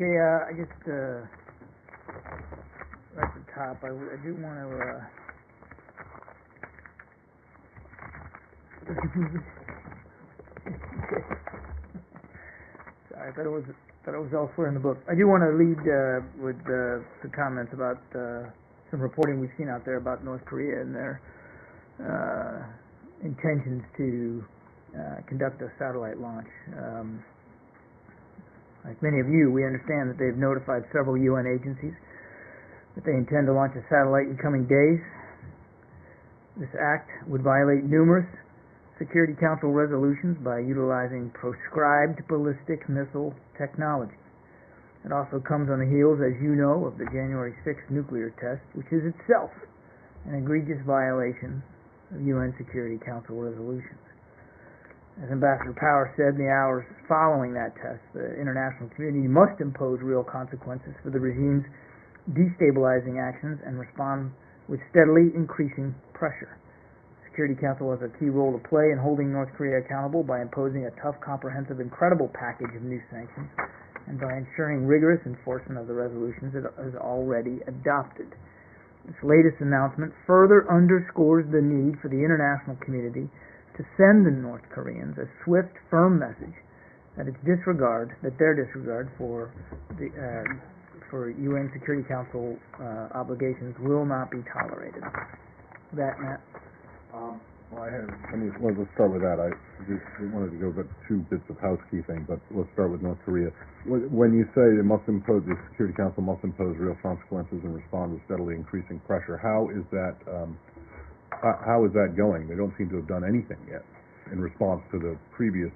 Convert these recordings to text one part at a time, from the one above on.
Okay, I just, right at the top, I do want to, sorry, I thought it was elsewhere in the book. I do want to lead with some comments about some reporting we've seen out there about North Korea and their intentions to conduct a satellite launch. Like many of you, we understand that they've notified several UN agencies that they intend to launch a satellite in coming days. This act would violate numerous Security Council resolutions by utilizing proscribed ballistic missile technology. It also comes on the heels, as you know, of the January 6th nuclear test, which is itself an egregious violation of UN Security Council resolutions. As Ambassador Power said, in the hours following that test, the international community must impose real consequences for the regime's destabilizing actions and respond with steadily increasing pressure. The Security Council has a key role to play in holding North Korea accountable by imposing a tough, comprehensive, and credible package of new sanctions and by ensuring rigorous enforcement of the resolutions it has already adopted. This latest announcement further underscores the need for the international community to send the North Koreans a swift, firm message that their disregard for UN Security Council obligations will not be tolerated. That, Matt? Let's start with that. I just wanted to go about two bits of housekeeping, but let's start with North Korea. When you say the Security Council must impose real consequences and respond with steadily increasing pressure, how is that going? They don't seem to have done anything yet in response to the previous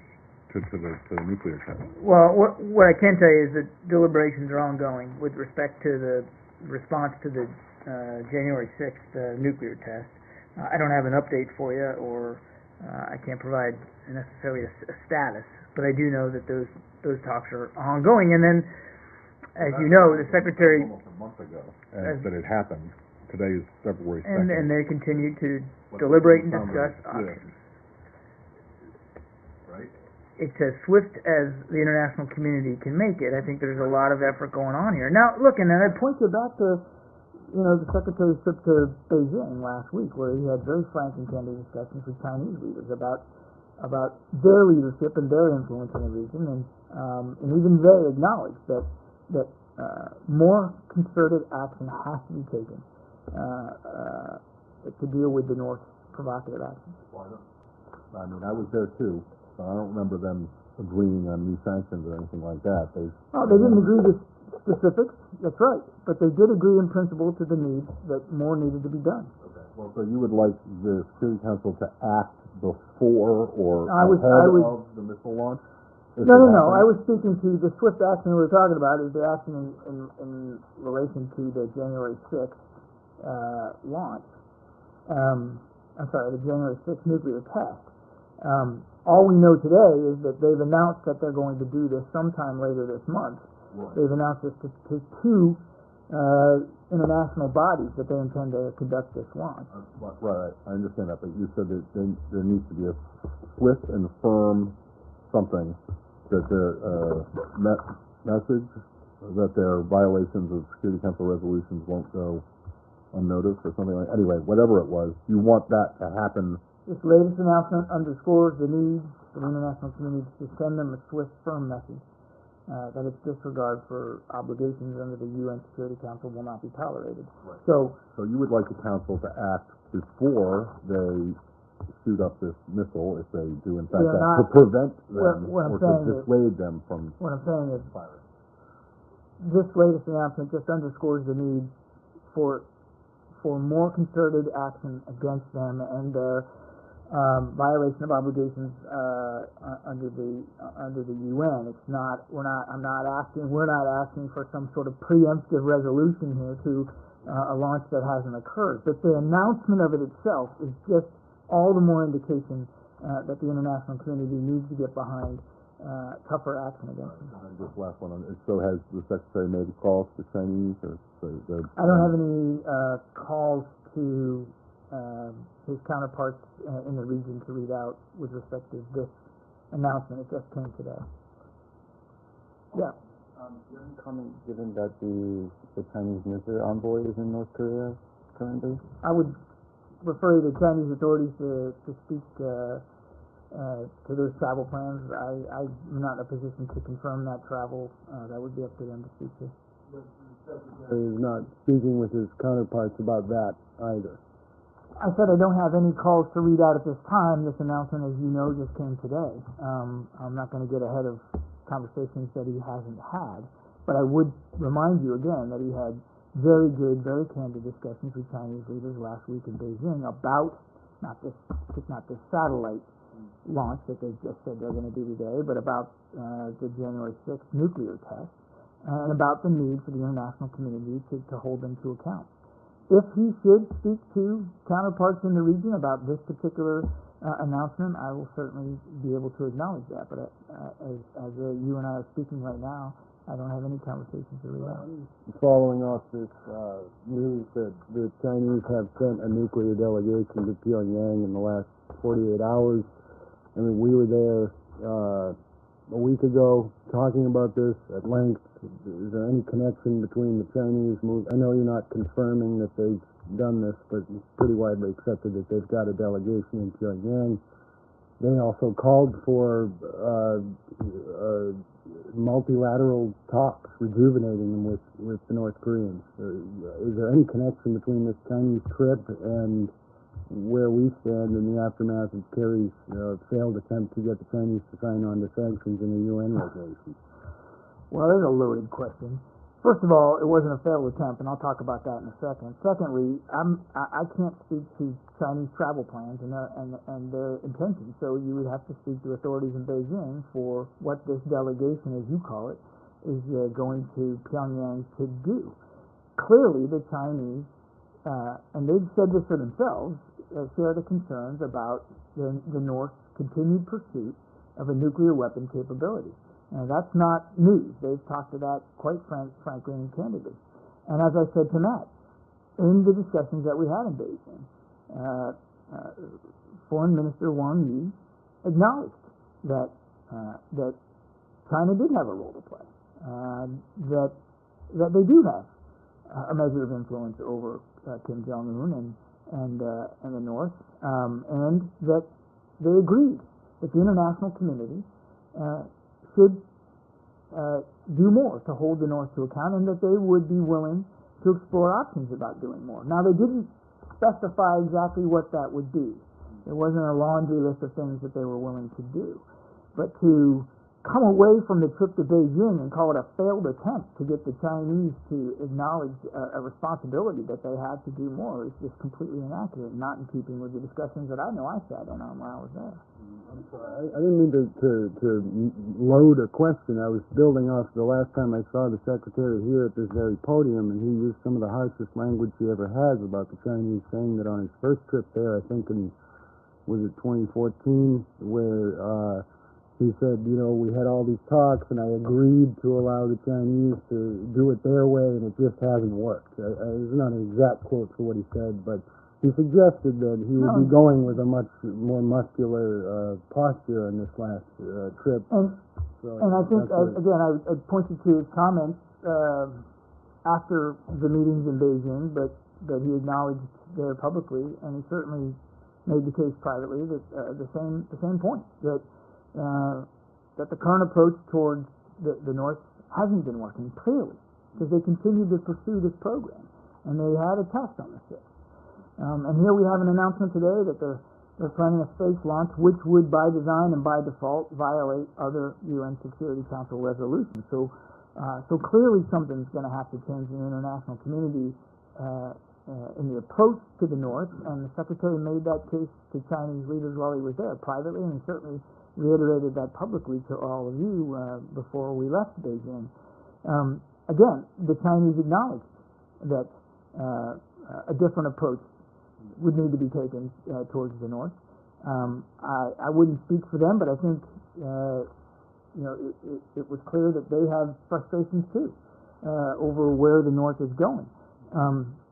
to the nuclear test. Well, what I can tell you is that deliberations are ongoing with respect to the response to the January 6th nuclear test. I don't have an update for you, or I can't provide necessarily a status, but I do know that those talks are ongoing. And then, as you know, the Secretary almost a month ago that it happened. Today is February 2nd. And they continue to deliberate and discuss options. Right? It's as swift as the international community can make it. I think there's a lot of effort going on here. Now, look, and I'd point you back to, the Secretary's trip to Beijing last week, where he had very frank and candid discussions with Chinese leaders about their leadership and their influence in the region, and even they acknowledged that more concerted action has to be taken to deal with the North's provocative actions. I mean, I was there too, so I don't remember them agreeing on new sanctions or anything like that. They didn't agree to specifics, that's right, but they did agree in principle to the need that more needed to be done. Okay. Well, so you would like the Security Council to act before or ahead of the missile launch? No. I was speaking to the swift action we were talking about is the action in relation to the January 6th launch. The January 6th nuclear test. All we know today is that they've announced that they're going to do this sometime later this month. Right. They've announced this to two international bodies that they intend to conduct this launch. Right, I understand that, but you said that there needs to be a swift and firm something that their message that their violations of Security Council resolutions won't go unnoticed or something like. Anyway, whatever it was, you want that to happen. This latest announcement underscores the need for the international community to send them a swift, firm message that its disregard for obligations under the UN Security Council will not be tolerated. Right. So you would like the Council to act before they shoot up this missile, if they do in fact that, to prevent them or to dissuade them from what I'm saying is firing. This latest announcement just underscores the need for more concerted action against them and their violation of obligations under the UN. We're not asking for some sort of preemptive resolution here to a launch that hasn't occurred. But the announcement of it itself is just all the more indication that the international community needs to get behind tougher action against them. And just last one. So has the Secretary made calls to Chinese? I don't have any calls to his counterparts in the region to read out with respect to this announcement. It just came today. Yeah. Comment given that the Chinese nuclear envoy is in North Korea currently? I would refer the Chinese authorities to speak to those travel plans. I'm not in a position to confirm that travel. That would be up to them to speak to. He's not speaking with his counterparts about that either. I said I don't have any calls to read out at this time. This announcement, as you know, just came today. I'm not going to get ahead of conversations that he hasn't had, but I would remind you again that he had very good, very candid discussions with Chinese leaders last week in Beijing about not this satellite launch that they just said they're going to do today, but about the January 6th nuclear test and about the need for the international community to hold them to account. If he should speak to counterparts in the region about this particular announcement, I will certainly be able to acknowledge that. But as you and I are speaking right now, I don't have any conversations to read out. Following off this news that the Chinese have sent a nuclear delegation to Pyongyang in the last 48 hours, I mean, we were there a week ago talking about this at length. Is there any connection between the Chinese move? I know you're not confirming that they've done this, but it's pretty widely accepted that they've got a delegation in Pyongyang. They also called for multilateral talks, rejuvenating them with the North Koreans. Is there any connection between this Chinese trip and where we stand in the aftermath of Kerry's failed attempt to get the Chinese to sign on to sanctions in the UN regulations? Well, there's a loaded question. First of all, it wasn't a failed attempt, and I'll talk about that in a second. Secondly, I can't speak to Chinese travel plans and their intentions, so you would have to speak to authorities in Beijing for what this delegation, as you call it, is going to Pyongyang to do. Clearly, the Chinese, and they've said this for themselves, share the concerns about the North's continued pursuit of a nuclear weapon capability. Now, that's not news. They've talked to that quite frankly and candidly. And as I said to Matt, in the discussions that we had in Beijing, Foreign Minister Wang Yi acknowledged that China did have a role to play, that they do have a measure of influence over Kim Jong-un and the North, and that they agreed that the international community should do more to hold the North to account, and that they would be willing to explore options about doing more. Now, they didn't specify exactly what that would be. There wasn't a laundry list of things that they were willing to do. But to come away from the trip to Beijing and call it a failed attempt to get the Chinese to acknowledge a responsibility that they had to do more is just completely inaccurate, not in keeping with the discussions that I know I sat in on while I was there. I'm sorry. I didn't mean to load a question. I was building off the last time I saw the Secretary here at this very podium, and he used some of the harshest language he ever has about the Chinese, saying that on his first trip there, I think was it 2014, where he said, we had all these talks, and I agreed to allow the Chinese to do it their way, and it just hasn't worked. It's not an exact quote for what he said, but he suggested that he would be going with a much more muscular posture on this last trip. And I think, again, I pointed to his comments after the meetings in Beijing, but that he acknowledged there publicly, and he certainly made the case privately that the same point, that the current approach towards the North hasn't been working, clearly, because they continue to pursue this program, and they had a test on the 6th. And here we have an announcement today that they're planning a space launch, which would, by design and by default, violate other UN Security Council resolutions. So clearly something's going to have to change in the international community in the approach to the North, and the Secretary made that case to Chinese leaders while he was there, privately, and he certainly reiterated that publicly to all of you before we left Beijing. Again, the Chinese acknowledged that a different approach would need to be taken towards the North. I wouldn't speak for them, but I think it was clear that they have frustrations too over where the North is going.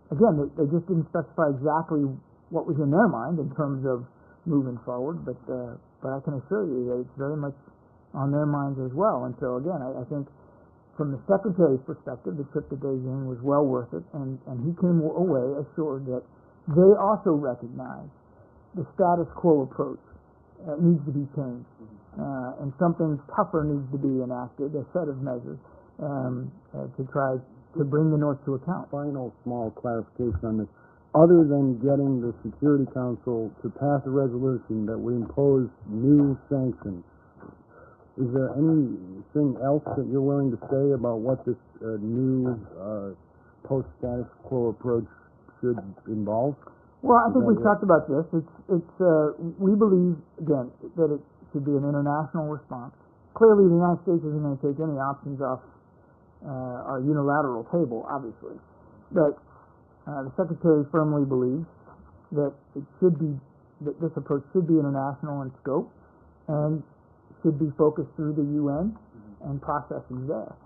Again, they just didn't specify exactly what was in their mind in terms of moving forward, but I can assure you that it's very much on their minds as well. And so again, I think from the Secretary's perspective, the trip to Beijing was well worth it, and he came away assured that they also recognize the status quo approach needs to be changed, and something tougher needs to be enacted, a set of measures to try to bring the North to account. Final small clarification on this. Other than getting the Security Council to pass a resolution that we impose new sanctions, is there anything else that you're willing to say about what this new post-status quo approach should involve? Well, I think we've talked about this. We believe, again, that it should be an international response. Clearly, the United States isn't going to take any options off our unilateral table, obviously. But the Secretary firmly believes that this approach should be international in scope and should be focused through the UN and processes there.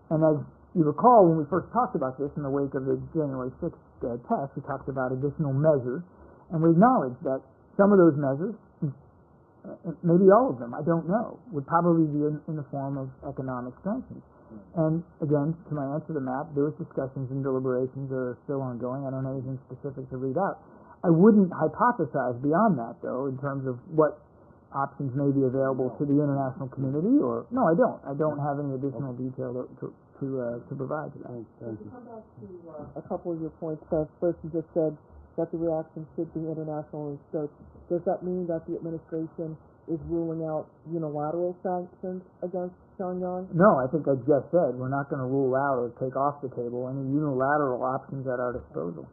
And as you recall, when we first talked about this in the wake of the January 6th test, we talked about additional measures, and we acknowledged that some of those measures, maybe all of them, I don't know, would probably be in the form of economic sanctions. And again, to my answer to Matt, those discussions and deliberations are still ongoing. I don't have anything specific to read out. I wouldn't hypothesize beyond that, though, in terms of what options may be available to the international community. No, I don't. I don't have any additional detail to provide to that. To come back to a couple of your points, first you just said that the reaction should be international in scope. Does that mean that the administration is ruling out unilateral sanctions against Pyongyang? No, I think I just said we're not going to rule out or take off the table any unilateral options at our disposal.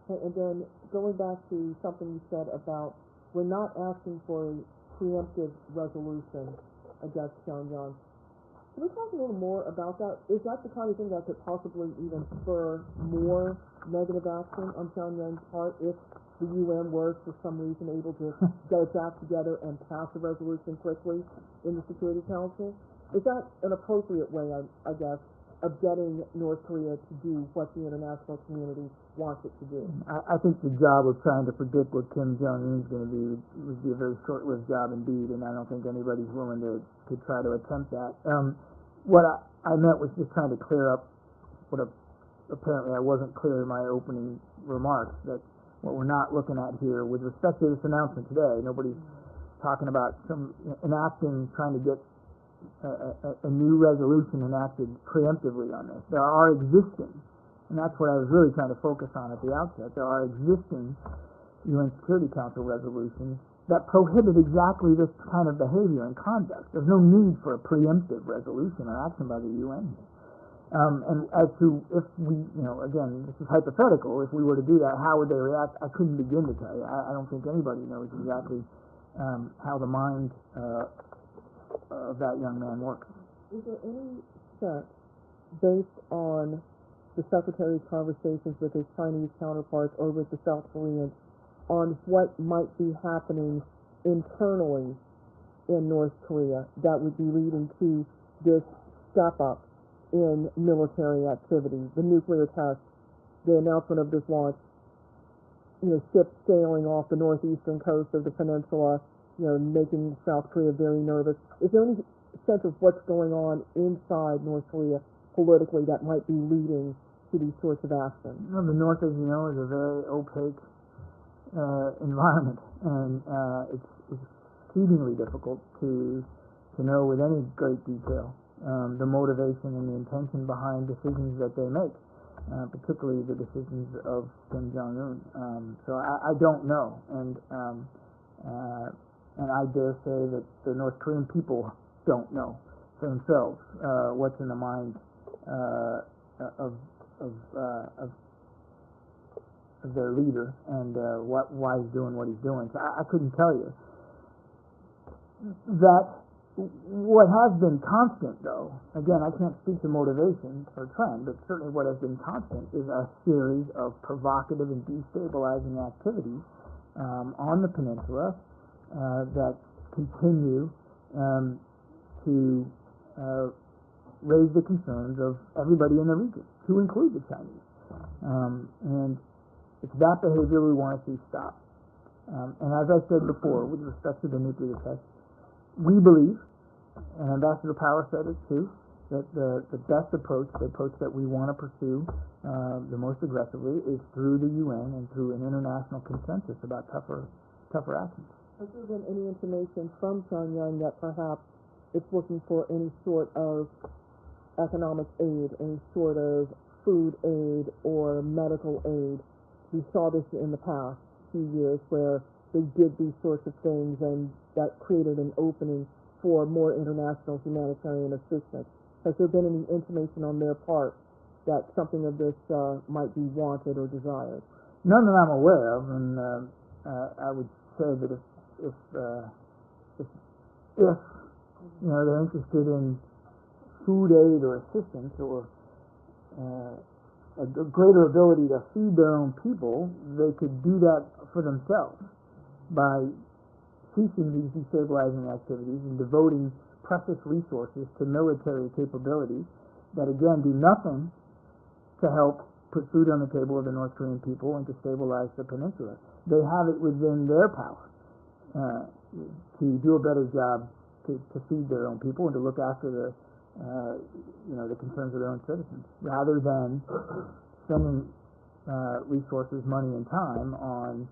Okay, and then going back to something you said about we're not asking for a preemptive resolution against Pyongyang. Can we talk a little more about that? Is that the kind of thing that could possibly even spur more negative action on Pyongyang's part if the UN were, for some reason, able to get its act together and pass a resolution quickly in the Security Council? Is that an appropriate way, I guess, of getting North Korea to do what the international community wants it to do? I think the job of trying to predict what Kim Jong-un is going to do would be a very short-lived job indeed, and I don't think anybody's willing to try to attempt that. What I meant was just trying to clear up what apparently I wasn't clear in my opening remarks, that what we're not looking at here with respect to this announcement today, nobody's talking about trying to get a new resolution enacted preemptively on this. There are existing, and that's what I was really trying to focus on at the outset, there are existing UN Security Council resolutions that prohibit exactly this kind of behavior and conduct. There's no need for a preemptive resolution or action by the UN. And as to if we, again, this is hypothetical, if we were to do that, how would they react? I couldn't begin to tell you. I don't think anybody knows exactly how the mind of that young man works. Is there any sense, based on the Secretary's conversations with his Chinese counterparts or with the South Koreans, on what might be happening internally in North Korea that would be leading to this step up in military activity, the nuclear test, the announcement of this launch, ships sailing off the northeastern coast of the peninsula, making South Korea very nervous. Is there any sense of what's going on inside North Korea politically that might be leading to these sorts of actions? The North, as you know, is a very opaque environment, and it's exceedingly difficult to know with any great detail the motivation and the intention behind decisions that they make, particularly the decisions of Kim Jong-un. So I don't know, and I dare say that the North Korean people don't know for themselves what's in the mind of their leader and why he's doing what he's doing. So I couldn't tell you. That what has been constant, though, again, I can't speak to motivation or trend, but certainly what has been constant is a series of provocative and destabilizing activities on the peninsula that continue to raise the concerns of everybody in the region, to include the Chinese. And it's that behavior we want to see stop. And as I said before, with respect to the nuclear test, we believe, and Ambassador Power said it too, that the best approach, the approach that we want to pursue the most aggressively, is through the UN and through an international consensus about tougher actions. Has there been any information from Pyongyang that perhaps it's looking for any sort of economic aid, any sort of food aid or medical aid? We saw this in the past few years where they did these sorts of things, and that created an opening for more international humanitarian assistance. Has there been any information on their part that something of this might be wanted or desired? None that I'm aware of, and I would say that if they're interested in food aid or assistance or a greater ability to feed their own people, they could do that for themselves by ceasing these destabilizing activities and devoting precious resources to military capabilities that, again, do nothing to help put food on the table of the North Korean people and to stabilize the peninsula. They have it within their power to do a better job to feed their own people and to look after the concerns of their own citizens, rather than spending resources, money, and time on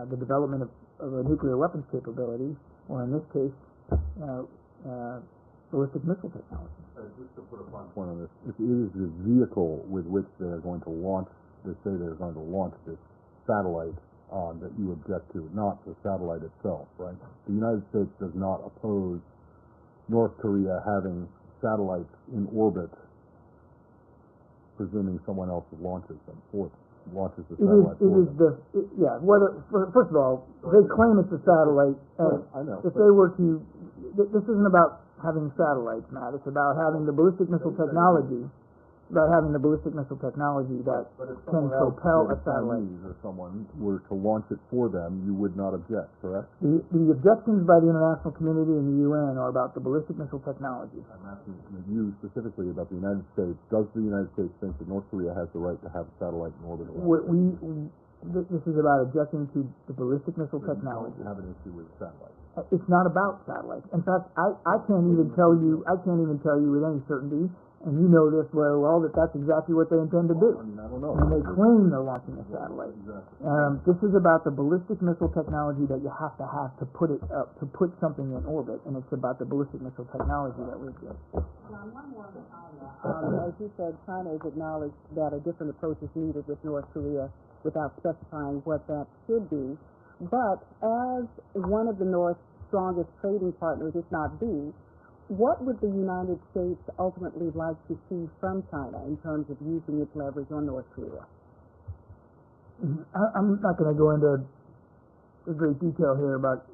the development of a nuclear weapons capability, or in this case, ballistic missile technology. Just to put a fine point on this, it is the vehicle with which they are going to launch, they say they're going to launch this satellite on that you object to, not the satellite itself, right? The United States does not oppose North Korea having satellites in orbit, presuming someone else launches them for them. Launches the satellite. First of all, they claim it's a satellite. I know. If they were to, this isn't about having satellites, Matt. It's about having the ballistic missile technology. That can propel a satellite. Or someone were to launch it for them, you would not object, correct? The objections by the international community and the UN are about the ballistic missile technology. I'm asking you specifically about the United States. Does the United States think that North Korea has the right to have a satellite in orbit around it? This is about objecting to the ballistic missile technology. You don't have an issue with satellites. It's not about satellites. In fact, I can't even tell you with any certainty, and you know this very well, that that's exactly what they intend to do. I don't know. And they claim they're launching a satellite. Exactly. This is about the ballistic missile technology that you have to put it up, to put something in orbit, and it's about the ballistic missile technology that we get. John, one more on China. As you said, China has acknowledged that a different approach is needed with North Korea without specifying what that should be. But as one of the North's strongest trading partners, if not the, what would the United States ultimately like to see from China in terms of using its leverage on North Korea? I'm not going to go into great detail here about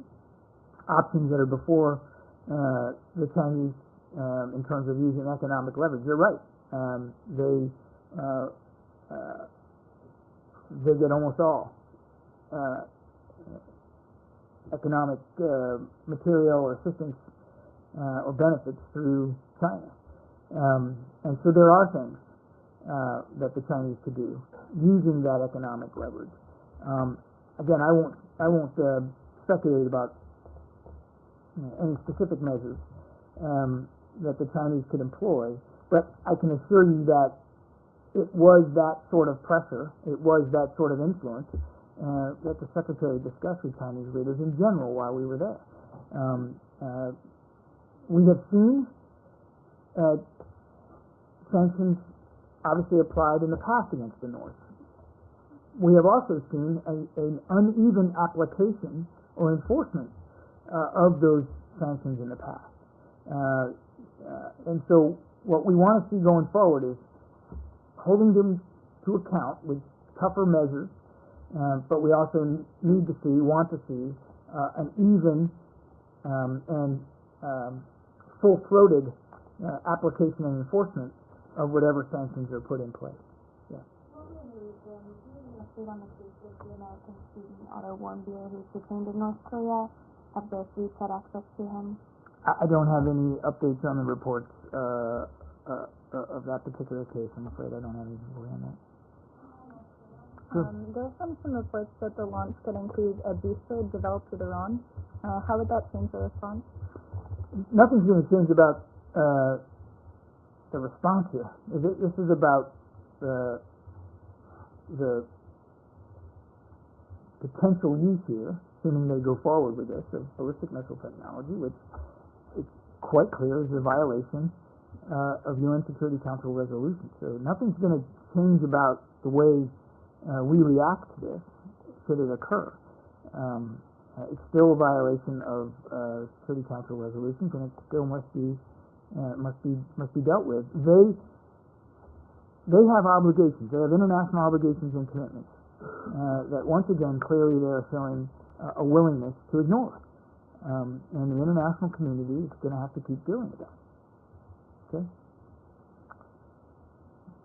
options that are before the Chinese in terms of using economic leverage. You're right. They get almost all economic material or assistance or benefits through China. And so there are things that the Chinese could do using that economic leverage. Again, I won't speculate about any specific measures that the Chinese could employ, but I can assure you that it was that sort of pressure, it was that sort of influence that the Secretary discussed with Chinese leaders in general while we were there. We have seen sanctions obviously applied in the past against the North. We have also seen an uneven application or enforcement of those sanctions in the past. And so what we want to see going forward is holding them to account with tougher measures, but we also want to see an even and full-throated application and enforcement of whatever sanctions are put in place. Yeah. On the case of the American student Otto Warmbier who's detained in North Korea. Have the Swedes had access to him? I don't have any updates on the reports of that particular case. I'm afraid I don't have anything for you on that. Sure. There have been some reports that the launch could include a booster developed with Iran. How would that change the response? Nothing's going to change about the response here. This is about the potential use here, assuming they go forward with this, of ballistic missile technology, which it's quite clear is a violation of UN Security Council resolutions. So nothing's going to change about the way we react to this should it occur. It's still a violation of Security Council resolutions, and it still must be dealt with. They have obligations. They have international obligations and commitments that, once again, clearly they are showing a willingness to ignore. And the international community is going to have to keep dealing with that. Okay?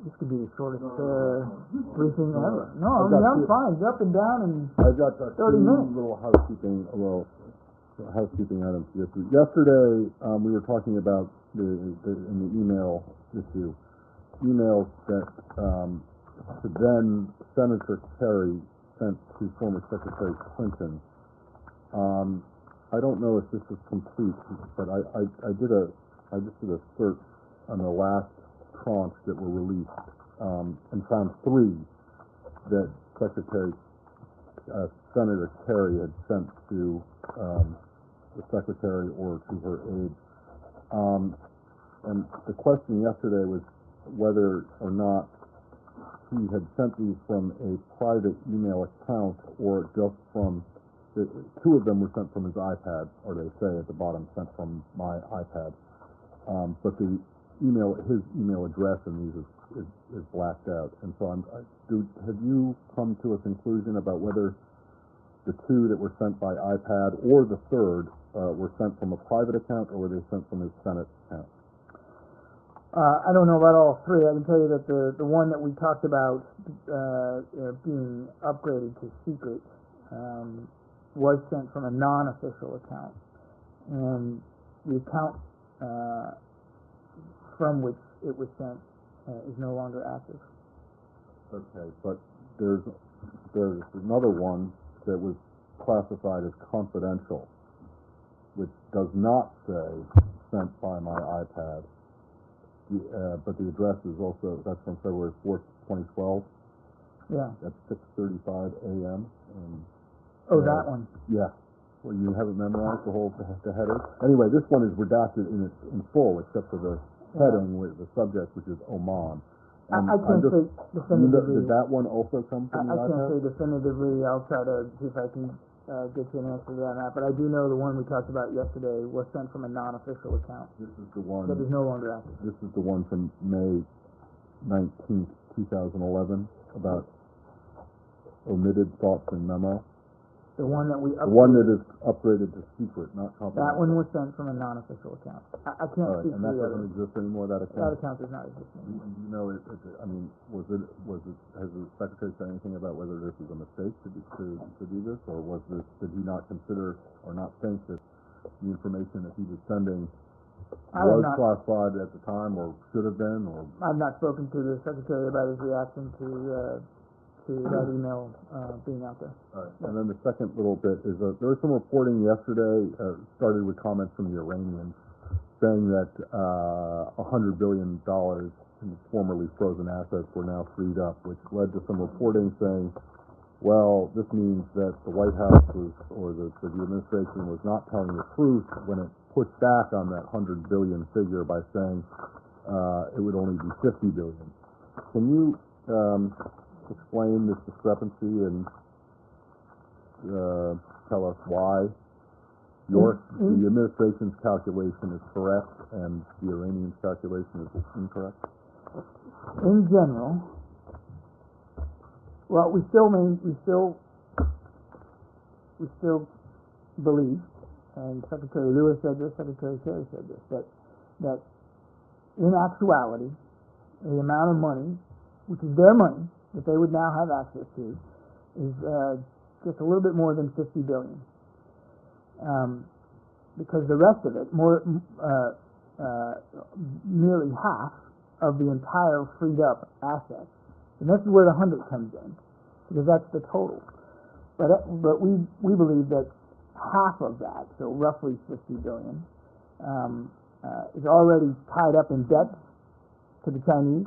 This could be the shortest briefing ever. No, I'm fine. It's up and down in I've got 30 two minutes. little housekeeping items to get through. Yesterday, we were talking about in the email issue, emails that to then Senator Kerry sent to former Secretary Clinton. I don't know if this is complete, but I just did a search on the last tranche that were released and found 3 that Senator Kerry had sent to the Secretary or to her aide. And the question yesterday was whether or not he had sent these from a private email account or just from 2 of them were sent from his iPad, or they say at the bottom, sent from my iPad. But his email address in these is blacked out. And so have you come to a conclusion about whether the 2 that were sent by iPad or the 3rd were sent from a private account, or were they sent from his Senate account? I don't know about all 3. I can tell you that the one that we talked about being upgraded to secret was sent from a non-official account, and the account from which it was sent is no longer active. Okay, but there's another one that was classified as confidential, which does not say sent by my iPad, but the address is also, that's from February 4th, 2012. Yeah. At 6:35 a.m. That one. Yeah. Well, you haven't memorized the header? Anyway, this one is redacted in full, except for the heading with the subject, which is Oman. And I can't say definitively. Did that one also come from the I can't iPad? say definitively. I'll try to see if I can get you an answer to that. But I do know the one we talked about yesterday was sent from a non-official account. This is the one. That is no longer active. This is the one from May 19th, 2011, about omitted thoughts and memo. The one that we upgraded. The one that is upgraded to secret, not confidential. That one was sent from a non-official account. I can't All right, speak and to that the doesn't other. exist anymore. That account. That account does not exist anymore. You know, has the Secretary said anything about whether this is a mistake to do this, or did he not consider or not think that the information that he was sending was classified at the time, or should have been, or? I've not spoken to the Secretary about his reaction to that email being out there. All right. And then the second little bit is there was some reporting yesterday, started with comments from the Iranians, saying that $100 billion in formerly frozen assets were now freed up, which led to some reporting saying, well, this means that the White House or the administration was not telling the truth when it pushed back on that $100 billion figure by saying it would only be $50 billion. Can you explain this discrepancy and tell us why the administration's calculation is correct and the Iranians' calculation is incorrect? In general, well, we still believe, and Secretary Lewis said this, Secretary Kerry said this, that in actuality, the amount of money, which is their money, that they would now have access to, is just a little bit more than $50 billion. Because the rest of it, nearly half of the entire freed up assets, and this is where the 100 comes in, because that's the total. But we believe that half of that, so roughly $50 billion, is already tied up in debt to the Chinese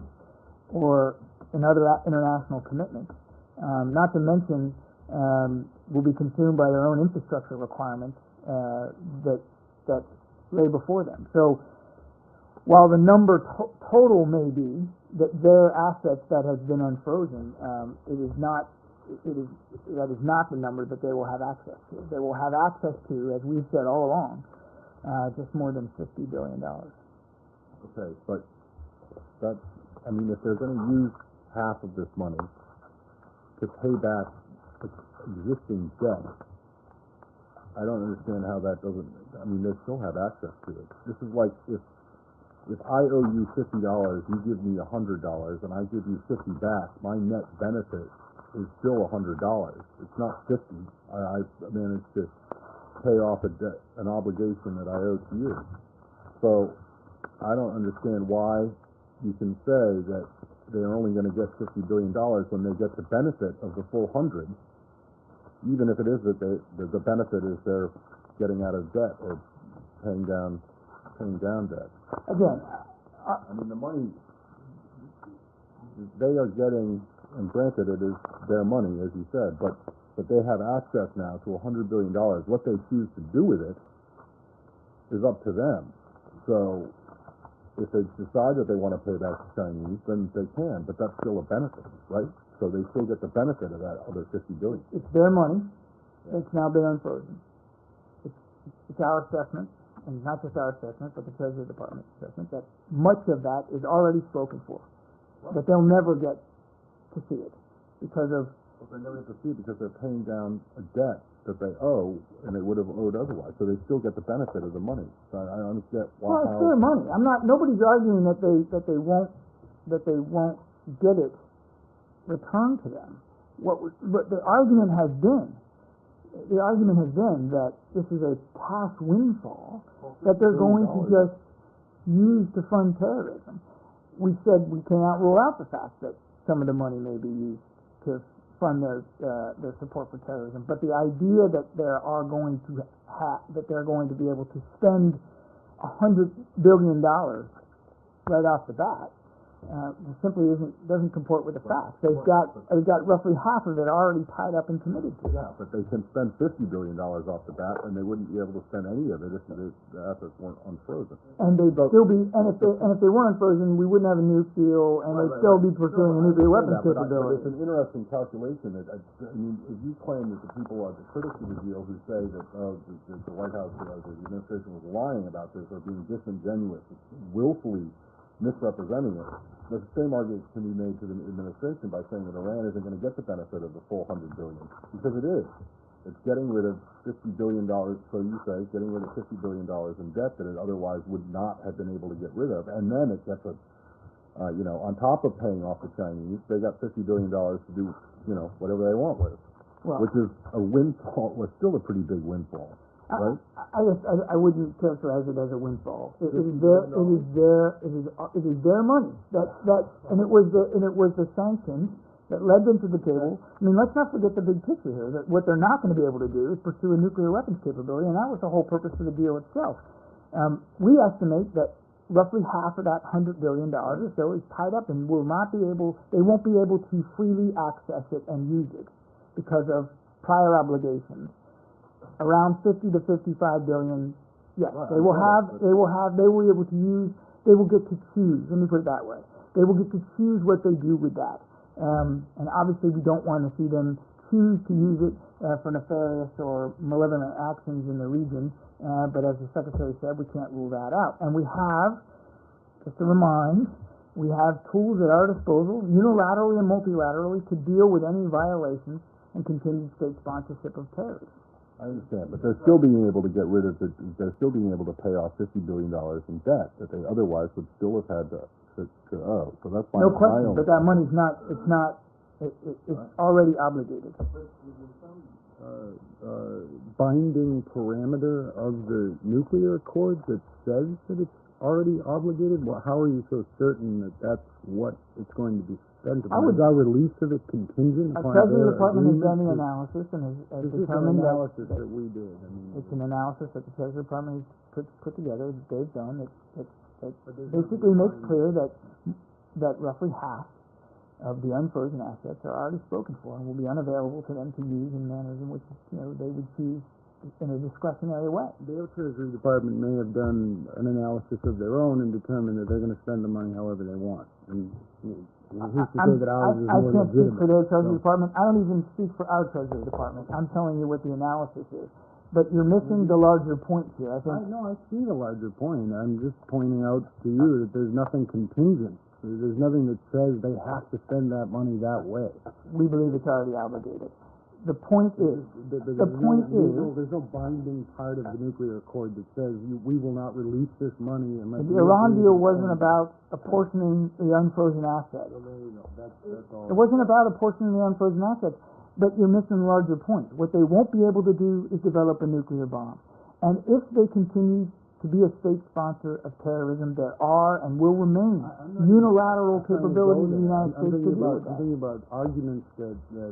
or in other international commitments. Not to mention, will be consumed by their own infrastructure requirements that lay before them. So, while the number total may be that their assets that have been unfrozen, that is not the number that they will have access to. They will have access to, as we've said all along, just more than $50 billion. Okay, but that's, I mean, if they're going to use half of this money to pay back existing debt, I don't understand how that doesn't, I mean, they still have access to it. This is like if I owe you $50, you give me $100, and I give you 50 back, my net benefit is still $100. It's not 50. I managed to pay off a debt, an obligation that I owe to you. So I don't understand why you can say that they're only going to get $50 billion when they get the benefit of the full 100, even if it is that the benefit is they're getting out of debt or paying down debt. Again, I mean, the money they are getting, and granted it is their money, as you said, but they have access now to $100 billion. What they choose to do with it is up to them. So if they decide that they want to pay back the Chinese, then they can, but that's still a benefit, right? So they still get the benefit of that other $50 billion. it's their money. It's now been unfrozen. It's our assessment, and not just our assessment, but the Treasury Department's assessment, that much of that is already spoken for. That they'll never get to see it because of... Well, they never get to see it because they're paying down a debt that they owe and they would have owed otherwise. So they still get the benefit of the money. So I don't understand why. Well, it's their money. Nobody's arguing that they won't get it returned to them. What the argument has been that this is a past windfall that they're going to just use to fund terrorism. We said we cannot rule out the fact that some of the money may be used to fund their support for terrorism, but the idea that they're going to be able to spend $100 billion right off the bat simply doesn't comport with the facts. They've got roughly half of it already tied up and committed to. Yeah, but they can spend $50 billion off the bat, and they wouldn't be able to spend any of it if the assets weren't unfrozen. And they'd still be, and if they weren't unfrozen, we wouldn't have a nuke deal, and they'd still be pursuing a nuclear weapons capability. But it's an interesting calculation. I mean, if you claim that the people are the critics of the deal who say that the White House, the administration was lying about this or being disingenuous, willfully misrepresenting it, the same argument can be made to the administration by saying that Iran isn't going to get the benefit of the full $100 billion, because it is. It's getting rid of $50 billion, so you say, getting rid of $50 billion in debt that it otherwise would not have been able to get rid of, and then it gets on top of paying off the Chinese, they got $50 billion to do, whatever they want with, which is a windfall, well, still a pretty big windfall. Right? I wouldn't characterize it as a windfall. It is their money. And it was the sanctions that led them to the table. I mean, let's not forget the big picture here. That what they're not going to be able to do is pursue a nuclear weapons capability, and that was the whole purpose of the deal itself. We estimate that roughly half of that $100 billion or so is tied up and they won't be able to freely access it and use it because of prior obligations. Around 50 to 55 billion. Yes, they will be able to use. They will get to choose. Let me put it that way. They will get to choose what they do with that. And obviously, we don't want to see them choose to use it for nefarious or malevolent actions in the region. But as the Secretary said, we can't rule that out. And we have, just to remind, we have tools at our disposal, unilaterally and multilaterally, to deal with any violations and continued state sponsorship of terrorism. I understand, but they're still being able to get rid of it. They're still being able to pay off $50 billion in debt that they otherwise would still have had to owe. So that's fine. No question, but that money's not. It's already obligated. Binding parameter of the nuclear accord that says that it's already obligated? Well, how are you so certain that that's what it's going to be spent upon? Is our release of it contingent upon the Treasury their Department has done the agreement? analysis and has This is an determined analysis that we did. I mean, it's an analysis that the Treasury Department has put together, that they've done, that basically makes clear that that roughly half of the unfrozen assets are already spoken for and will be unavailable to them to use in manners in which they would choose in a discretionary way. The Treasury Department may have done an analysis of their own and determined that they're going to spend the money however they want. And who's to say that ours is I more can't speak legitimate? for their Treasury Department. I don't even speak for our Treasury Department. I'm telling you what the analysis is. But you're missing the larger point here. I think. I see the larger point. I'm just pointing out to you that there's nothing contingent. There's nothing that says they have to spend that money that way. We believe it's already obligated. The point is, there's no binding part of the nuclear accord that says we will not release this money unless... The Iran deal wasn't about apportioning the unfrozen assets. That's all. It wasn't about apportioning the unfrozen assets, but you're missing the larger point. What they won't be able to do is develop a nuclear bomb. And if they continue to be a state sponsor of terrorism, there are and will remain unilateral capabilities in the United States to deal with that. I'm thinking about arguments that the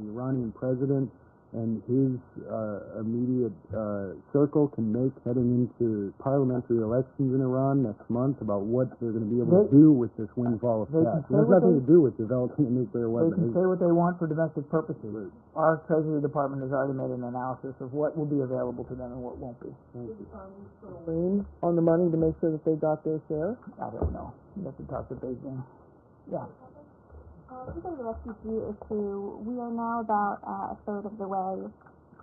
Iranian president and his immediate circle can make heading into parliamentary elections in Iran next month about what they're going to be able to do with this windfall of cash. It has nothing to do with developing a nuclear weapon. They can say what they want for domestic purposes. Our Treasury Department has already made an analysis of what will be available to them and what won't be. Lean on the money to make sure that they got their share? I don't know. You have to talk to Beijing. Yeah. Regarding the refugee issue, we are now about a third of the way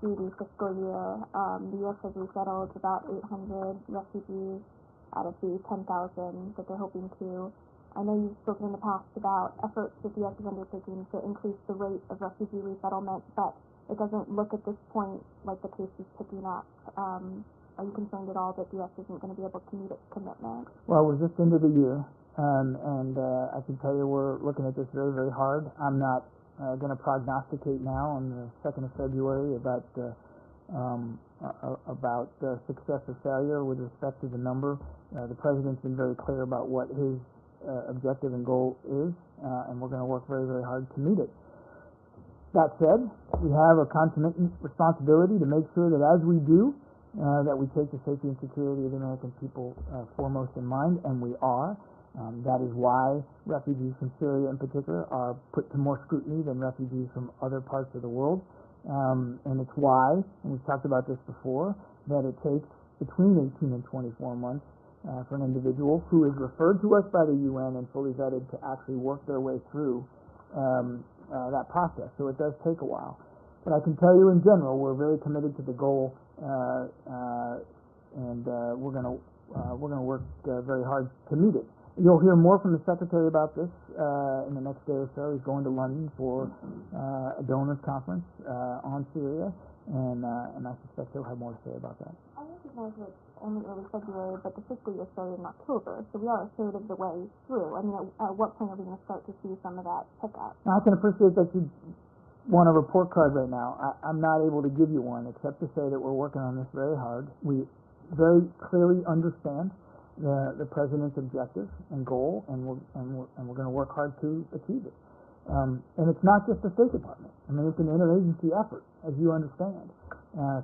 through the fiscal year. The U.S. has resettled about 800 refugees out of the 10,000 that they're hoping to. I know you've spoken in the past about efforts that the U.S. is undertaking to increase the rate of refugee resettlement, but it doesn't look at this point like the pace is picking up. Are you concerned at all that the U.S. isn't going to be able to meet its commitment? Well, we're just into the year. And I can tell you we're looking at this very, very hard. I'm not going to prognosticate now on the 2nd of February about success or failure with respect to the number. The President's been very clear about what his objective and goal is, and we're going to work very, very hard to meet it. That said, we have a concomitant responsibility to make sure that as we do, that we take the safety and security of the American people foremost in mind, and we are. That is why refugees from Syria in particular are put to more scrutiny than refugees from other parts of the world. And it's why, and we've talked about this before, that it takes between 18 and 24 months for an individual who is referred to us by the UN and fully vetted to actually work their way through that process. So it does take a while. But I can tell you in general, we're very committed to the goal, and we're going to work very hard to meet it. You'll hear more from the Secretary about this in the next day or so. He's going to London for a donors conference on Syria, and I suspect he'll have more to say about that. I recognize that it's only early February, but the fiscal year started in October, so we are a third of the way through. I mean, at what point are we going to start to see some of that pickup? Now, I can appreciate that you want a report card right now. I'm not able to give you one, except to say that we're working on this very hard. We very clearly understand the President's objective and goal, and we're going to work hard to achieve it. And it's not just the State Department. I mean, it's an interagency effort, as you understand.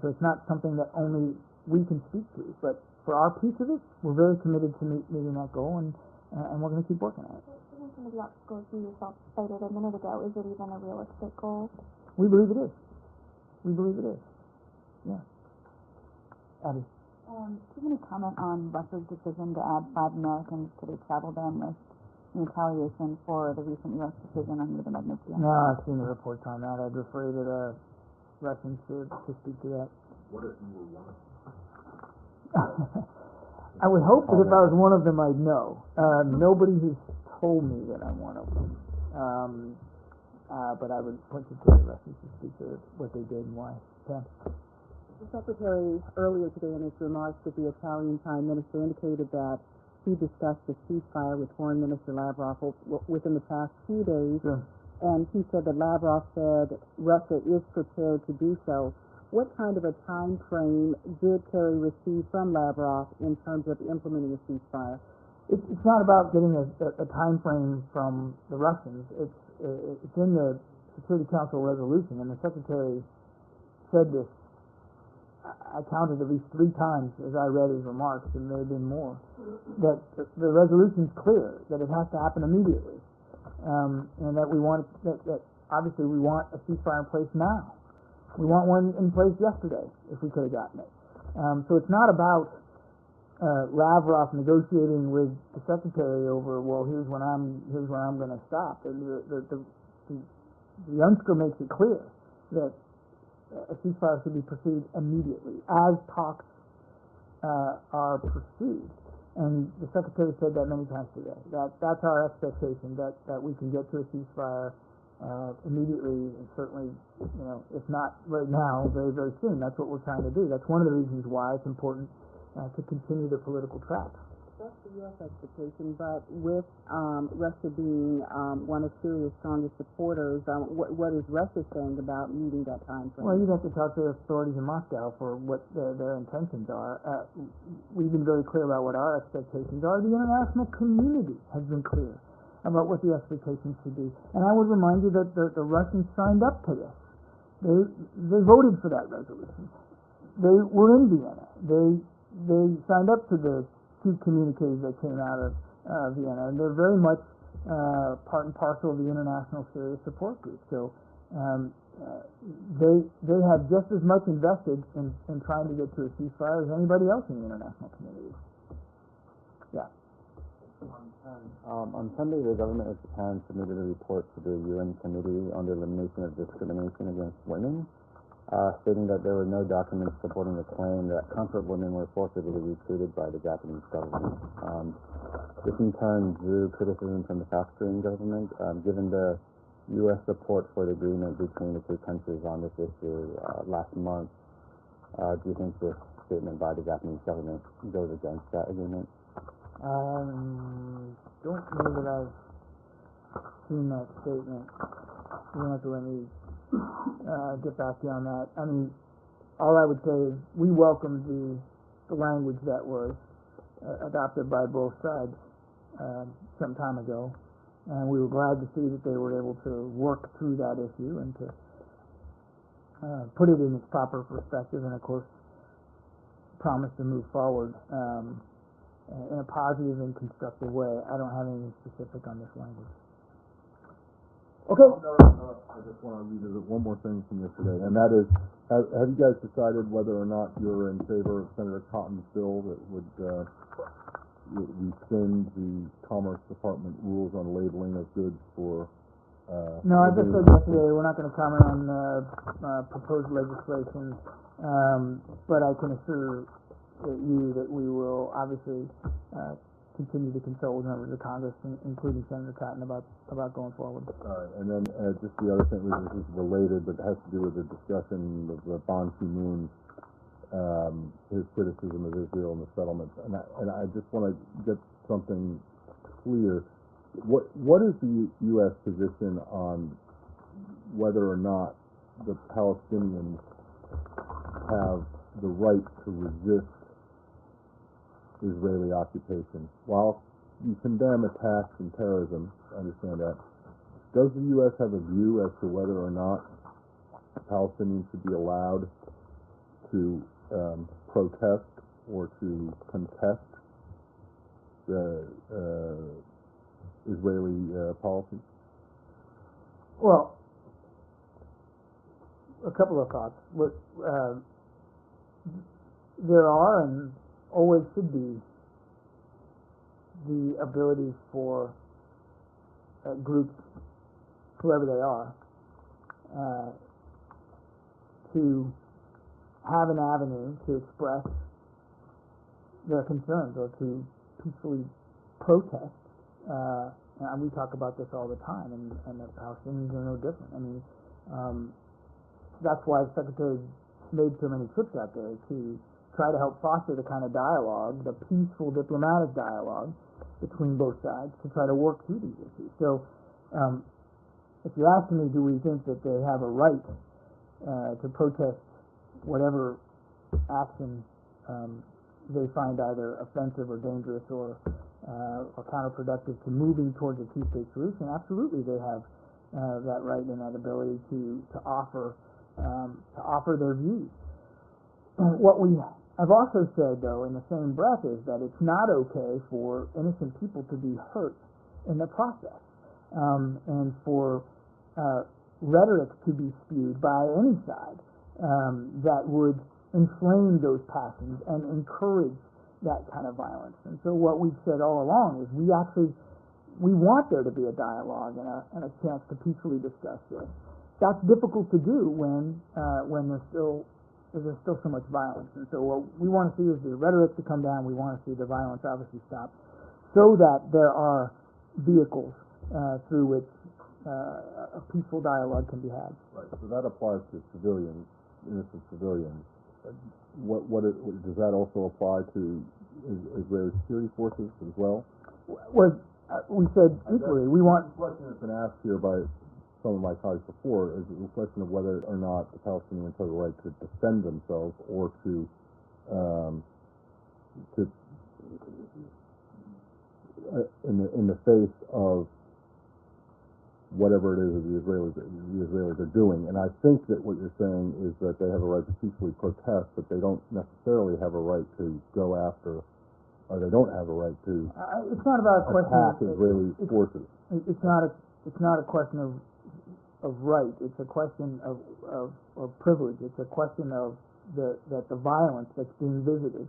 So it's not something that only we can speak to. But for our piece of it, we're very committed to meeting that goal, and we're going to keep working on it. Given some of the obstacles you yourself cited a minute ago, is it even a realistic goal? We believe it is. We believe it is. Yeah. Abby. Do you have any comment on Russia's decision to add 5 Americans to the travel ban list in retaliation for the recent U.S. decision on the Magnitsky? No, I've seen the reports on that. I'd refer you to the Russians to speak to that. What if you were one of them? I would hope that if I was one of them, I'd know. Nobody has told me that I'm one of them. But I would point you to the Russians to speak to what they did and why. Pam? The Secretary earlier today in his remarks with the Italian Prime Minister indicated that he discussed the ceasefire with Foreign Minister Lavrov within the past few days, Sure. and he said that Lavrov said Russia is prepared to do so. What kind of a time frame did Kerry receive from Lavrov in terms of implementing a ceasefire? It's not about getting a time frame from the Russians. It's in the Security Council resolution, and the Secretary said this I counted at least 3 times as I read his remarks, and there have been more, that the resolution's clear, that it has to happen immediately, and that we want, that obviously we want a ceasefire in place now. We want one in place yesterday, if we could have gotten it. So it's not about Lavrov negotiating with the secretary over, well, here's when I'm going to stop. And the UNSCR makes it clear that a ceasefire should be pursued immediately, as talks are pursued. And the secretary said that many times today. That's our expectation, that we can get to a ceasefire immediately, and certainly, if not right now, very, very soon. That's what we're trying to do. That's one of the reasons why it's important to continue the political track. That's the U.S. expectation, but with Russia being one of Syria's strongest supporters, what is Russia saying about meeting that time frame? Well, you'd have to talk to the authorities in Moscow for what their intentions are. We've been very clear about what our expectations are. The international community has been clear about what the expectations should be. And I would remind you that the Russians signed up to this. They voted for that resolution. They were in Vienna. They signed up to the 2 communiques that came out of Vienna, and they're very much part and parcel of the international Syria support group. So they have just as much invested in trying to get to a ceasefire as anybody else in the international community. Yeah. On Sunday, the government of Japan submitted a report to the UN Committee on the Elimination of Discrimination Against Women, stating that there were no documents supporting the claim that comfort women were forcibly recruited by the Japanese government. This in turn drew criticism from the South Korean government. Given the U.S. support for the agreement between the 2 countries on this issue last month, do you think this statement by the Japanese government goes against that agreement? Don't know that I've seen that statement. You're going to have to let me get back to you on that. I mean, all I would say is we welcomed the language that was adopted by both sides some time ago, and we were glad to see that they were able to work through that issue and to put it in its proper perspective, and of course promise to move forward in a positive and constructive way. I don't have anything specific on this language. Okay. I just want to revisit one more thing from yesterday, and that is, have you guys decided whether or not you're in favor of Senator Cotton's bill that would rescind the Commerce Department rules on labeling of goods for... No, I just said yesterday we're not going to comment on proposed legislation, but I can assure you that we will obviously continue to consult with members of Congress, including Senator Cotton, about going forward. All right, and then just the other thing, this is related, but it has to do with the discussion of Ban Ki-moon, his criticism of Israel and the settlements. And I just want to get something clear. What is the U.S. position on whether or not the Palestinians have the right to resist Israeli occupation? While you condemn attacks and terrorism, I understand that, does the U.S. have a view as to whether or not Palestinians should be allowed to protest or to contest the Israeli policy? Well, a couple of thoughts. There are and always should be the ability for groups, whoever they are, to have an avenue to express their concerns or to peacefully protest. And we talk about this all the time, and the Palestinians are no different. I mean, that's why the Secretary made so many trips out there, to try to help foster the kind of dialogue, the peaceful diplomatic dialogue between both sides, to try to work through these issues. So if you're asking me, do we think that they have a right to protest whatever action they find either offensive or dangerous or counterproductive to moving towards a two-state solution? Absolutely, they have that right and that ability to offer their views. what I've also said, though, in the same breath, is that it's not okay for innocent people to be hurt in the process, and for rhetoric to be spewed by any side that would inflame those passions and encourage that kind of violence. And so what we've said all along is we want there to be a dialogue and a chance to peacefully discuss this. That's difficult to do when there's still so much violence. And so what we want to see is the rhetoric to come down. We want to see the violence obviously stop, so that there are vehicles through which a peaceful dialogue can be had. Right. So that applies to civilians, innocent civilians. Does that also apply to Israeli security forces as well? Well, we said equally. We want. The question that's been asked here by some of my colleagues before is the question of whether or not the Palestinians have the right to defend themselves or to in the face of whatever it is that the Israelis are doing. And I think that what you're saying is that they have a right to peacefully protest, but they don't necessarily have a right to go after, or they don't have a right to it's not about a question attack of Israeli forces. It's not a question of right. It's a question of privilege. It's a question of that the violence that's being visited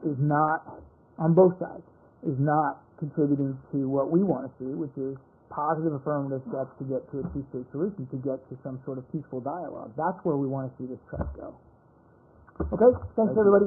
is not, on both sides, is not contributing to what we want to see, which is positive affirmative steps to get to a two-state solution, to get to some sort of peaceful dialogue. That's where we want to see this track go. Okay, thanks everybody.